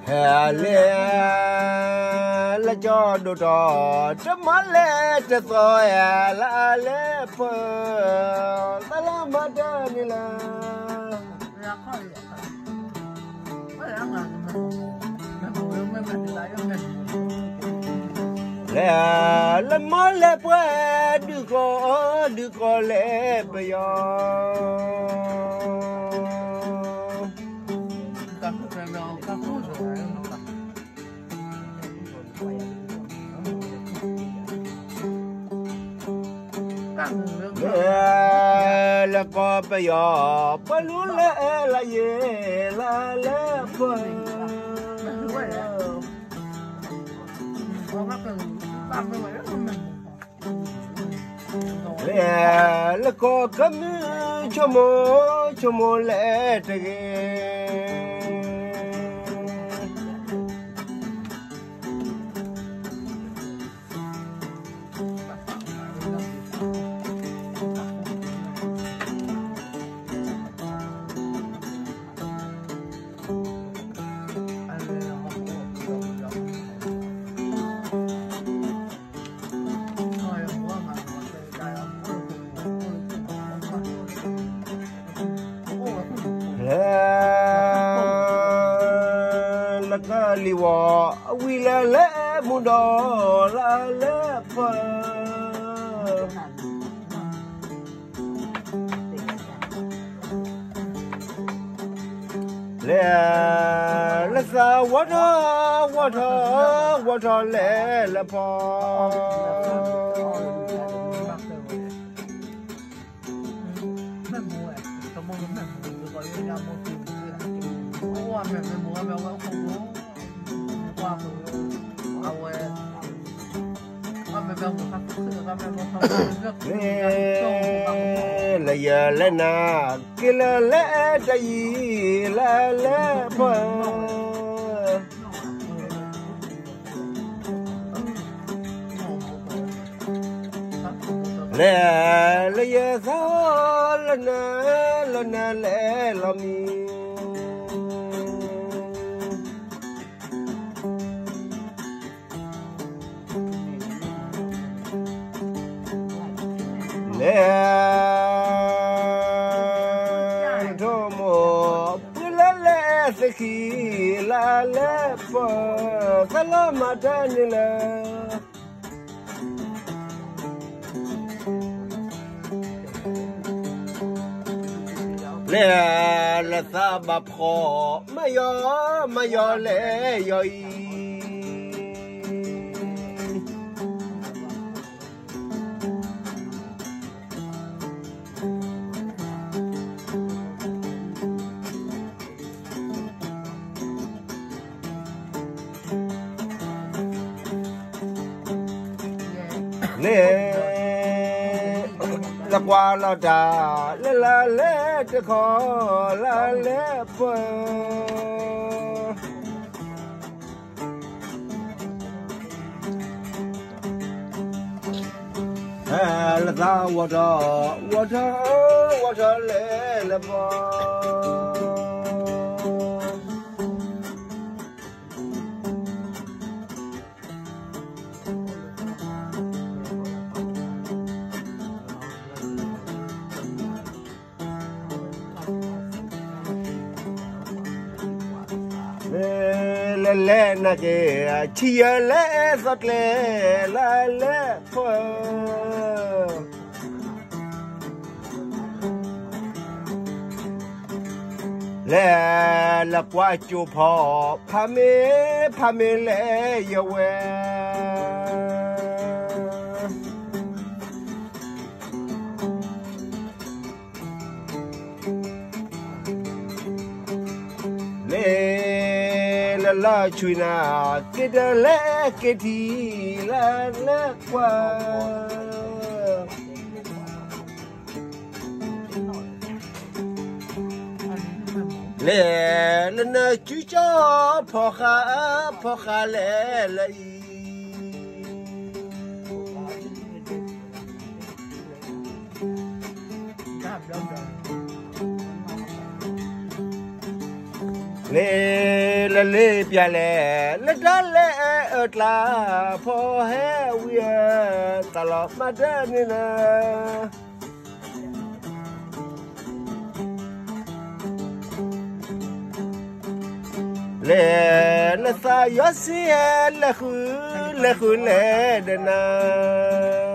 hè lê là cho đồ trò chấm mắt lê cho tôi là lê phơ ta là mắt đây là lê mắt lê phơ đưa có lê bây giờ là có bây giờ bao lũ lẽ là gì là lẽ phơi là có cấm cho mô lẽ thế là cái liwa wila lẽ mu đó là lẽ phơ lẽ sao water lẽ là phơ là giờ lên na kia là lẽ cái gì là lẽ phơ lẽ là giờ sao lên na lẽ làm gì lẽ thô mồ lẽ sẽ khi là lẽ phơ ta là mà đây là lẽ là ta bập khó mà yo lẽ yo lẽ là qua là trà là lẽ cho khó là lẽ phơ là ta water lẽ là phơ lẽ na cái chia lẽ giọt lẽ là lẽ phơ lẽ là qua chu phò pha mê lẽ yêu la chui na cái đó lẽ cái gì là lẽ qua lẽ lên chui cho phò khá lẽ lại lẽ lê bia lê lê đá lê ớt la phô hé uya ta lo mà đen nè lê sa yo si lê khu lê đena